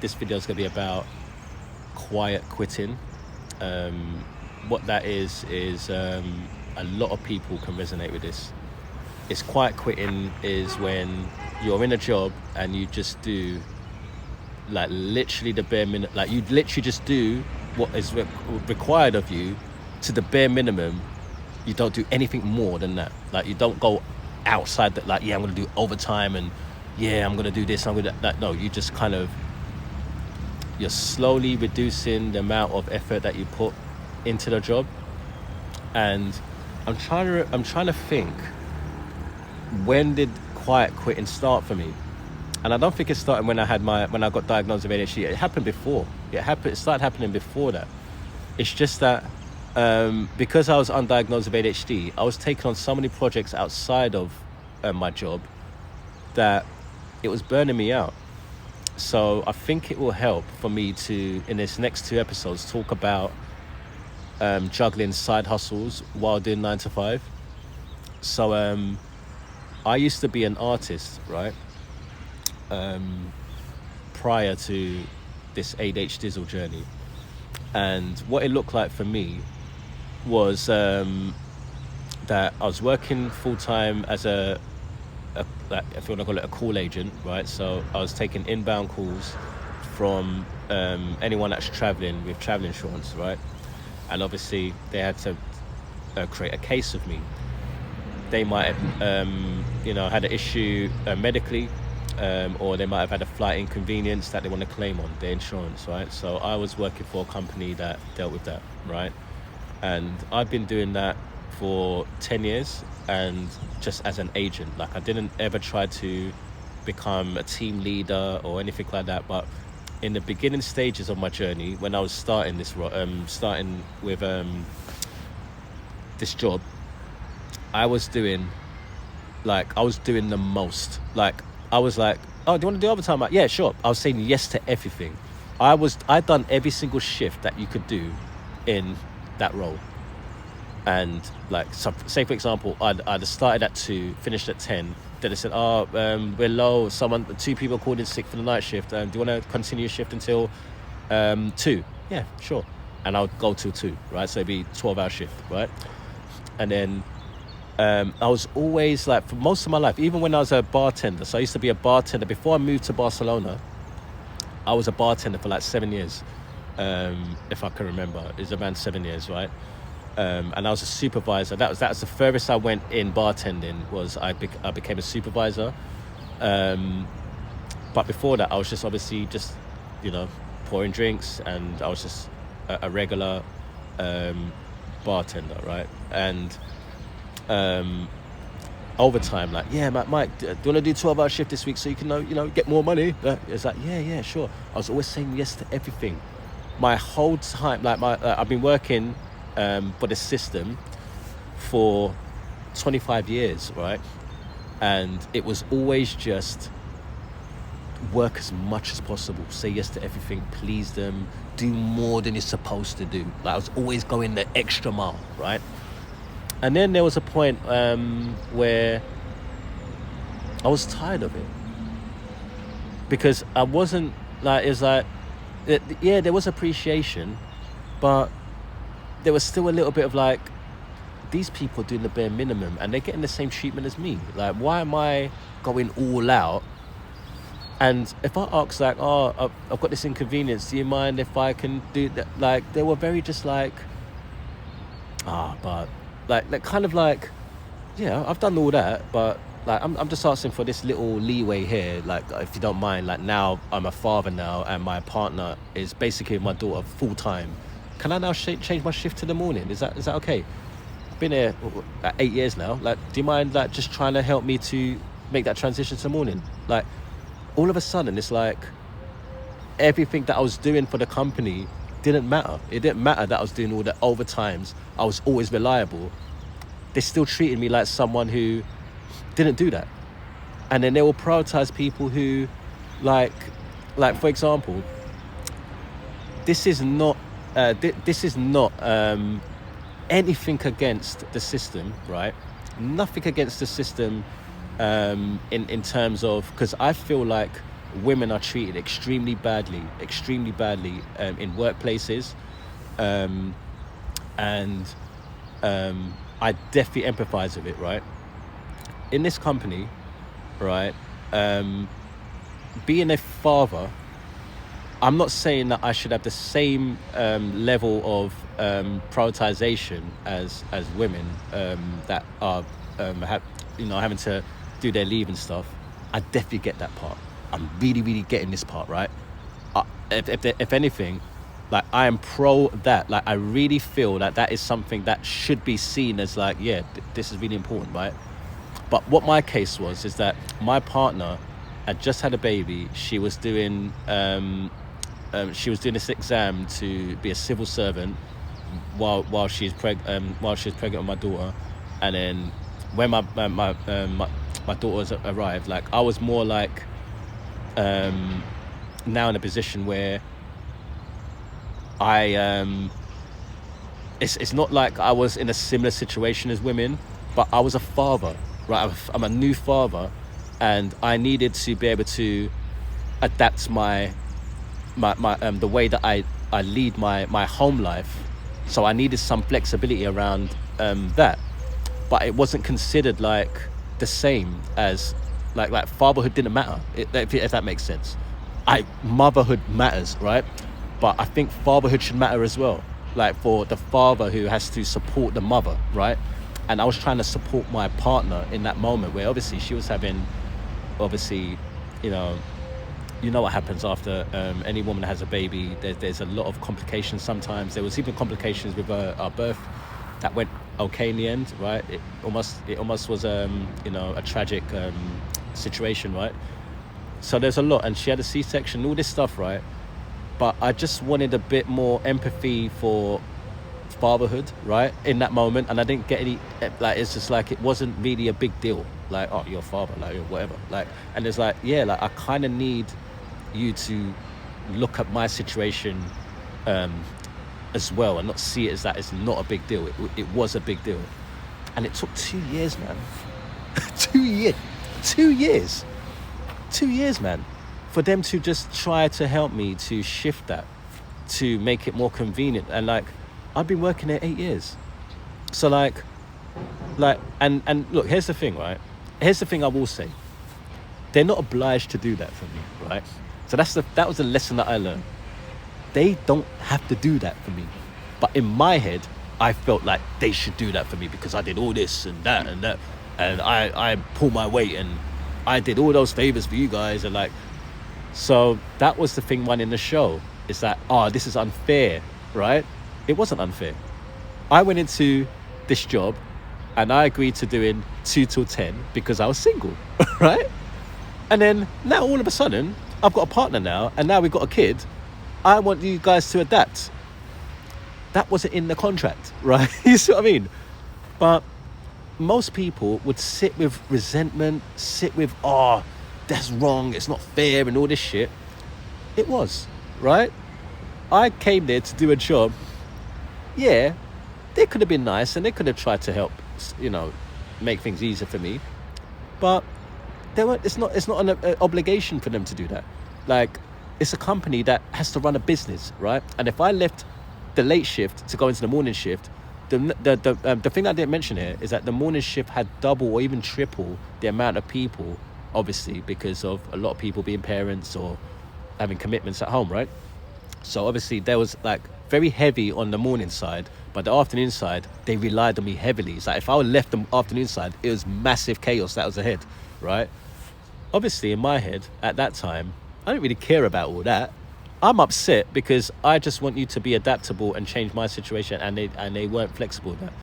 This video is going to be about quiet quitting. What that is a lot of people can resonate with this. It's quiet quitting is when you're in a job and you just do like literally the bare minimum, like you literally just do what is required of you to the bare minimum. You don't do anything more than that. Like you don't go outside that, like, yeah, I'm going to do overtime and yeah, I'm going to do this, I'm going to that. No, you just kind of, you're slowly reducing the amount of effort that you put into the job. And I'm trying to think, when did quiet quitting start for me? And I don't think it started when I got diagnosed with ADHD. It happened before. It started happening before that. It's just that because I was undiagnosed with ADHD, I was taking on so many projects outside of my job that it was burning me out. So I think it will help for me to, in this next 2 episodes, talk about juggling side hustles while doing 9 to 5. So I used to be an artist, right? Prior to this ADHD journey. And what it looked like for me was that I was working full-time as like, if you want to call it a call agent, right? So I was taking inbound calls from anyone that's traveling with travel insurance, right? And obviously they had to create a case of me. They might have, had an issue medically, or they might have had a flight inconvenience that they want to claim on their insurance, right? So I was working for a company that dealt with that, right? And I've been doing that for 10 years and just as an agent. Like I didn't ever try to become a team leader or anything like that, but in the beginning stages of my journey, when I was starting with this job, I was doing the most. Like I was like, oh, do you want to do overtime? Like, yeah, sure. I was saying yes to everything. I'd done every single shift that you could do in that role. And like, so say for example, I'd started at 2, finished at 10. Then they said, we're low. 2 people called in sick for the night shift. Do you want to continue your shift until 2? Yeah, sure. And I would go till 2, right? So it'd be 12-hour shift, right? And then I was always like, for most of my life, even when I was a bartender. So I used to be a bartender before I moved to Barcelona. I was a bartender for like 7 years, if I can remember. It was around 7 years, right? And I was a supervisor. That was the furthest I went in bartending. Was I became a supervisor. But before that, I was just obviously just pouring drinks, and I was just a regular bartender, right? And overtime, like, yeah, Mike, do you want to do 12-hour shift this week so you can get more money? It's like, yeah, sure. I was always saying yes to everything. My whole time, like I've been working for the system for 25 years, right? And it was always just work as much as possible, say yes to everything, please them, do more than you're supposed to do. Like I was always going the extra mile, right? And then there was a point where I was tired of it, because I wasn't like, it's like, yeah, there was appreciation, but there was still a little bit of like, these people are doing the bare minimum and they're getting the same treatment as me. Like, why am I going all out? And if I ask like, oh, I've got this inconvenience, do you mind if I can do that? Like, they were very just like, but like kind of like, yeah, I've done all that, but like I'm just asking for this little leeway here. Like, if you don't mind, like now I'm a father now and my partner is basically my daughter full time. Can I now change my shift to the morning? Is that okay? I've been here 8 years now. Like, do you mind like just trying to help me to make that transition to the morning? Like, all of a sudden, it's like everything that I was doing for the company didn't matter. It didn't matter that I was doing all the overtimes. I was always reliable. They still treated me like someone who didn't do that. And then they will prioritize people who, like for example, this is not anything against the system, right? Nothing against the system in terms of, because I feel like women are treated extremely badly in workplaces, and I definitely empathize with it, right? In this company, right, being a father, I'm not saying that I should have the same level of prioritization as women that are having to do their leave and stuff. I definitely get that part. I'm really getting this part, right? If anything, like, I am pro that. Like, I really feel that is something that should be seen as like, yeah, this is really important, right? But what my case was is that my partner had just had a baby. She was doing this exam to be a civil servant while she's pregnant with my daughter, and then when my daughter's arrived, like, I was more like now in a position where it's not like I was in a similar situation as women, but I was a father, right? I'm a new father, and I needed to be able to adapt my the way that I lead my home life. So I needed some flexibility around that, but it wasn't considered like the same as like fatherhood didn't matter, if that makes sense. Motherhood matters, right? But I think fatherhood should matter as well, like for the father who has to support the mother, right? And I was trying to support my partner in that moment where obviously she was having, you know what happens after any woman has a baby. There's a lot of complications sometimes. There was even complications with our birth that went okay in the end, right? It almost was a tragic situation, right? So there's a lot, and she had a C-section, all this stuff, right? But I just wanted a bit more empathy for fatherhood, right, in that moment, and I didn't get any. Like, it's just like, it wasn't really a big deal. Like, oh, you're a father, like, or whatever. Like, and it's like, yeah, like, I kind of need you to look at my situation as well, and not see it as that it's not a big deal. It was a big deal, and it took 2 years, man. 2 years, 2 years, man, for them to just try to help me to shift that, to make it more convenient. And like, I've been working there 8 years. So like, and look, here's the thing, right? Here's the thing I will say. They're not obliged to do that for me, right? So that was the lesson that I learned. They don't have to do that for me. But in my head, I felt like they should do that for me because I did all this and that and that. And I pulled my weight and I did all those favors for you guys. And like, so that was the thing running the show, is that, oh, this is unfair, right? It wasn't unfair. I went into this job and I agreed to doing 2 till 10 because I was single, right? And then now all of a sudden, I've got a partner now, and now we've got a kid. I want you guys to adapt. That wasn't in the contract, right? You see what I mean? But most people would sit with resentment, sit with, oh, that's wrong, it's not fair, and all this shit. It was, right? I came there to do a job. Yeah, they could have been nice and they could have tried to help, make things easier for me. But it's not an obligation for them to do that. Like, it's a company that has to run a business, right? And if I left the late shift to go into the morning shift, the thing I didn't mention here is that the morning shift had double or even triple the amount of people, obviously, because of a lot of people being parents or having commitments at home, right? So obviously there was like very heavy on the morning side, but the afternoon side, they relied on me heavily. It's like if I would left the afternoon side, it was massive chaos that was ahead, right? Obviously in my head at that time, I didn't really care about all that. I'm upset because I just want you to be adaptable and change my situation, and they weren't flexible with that.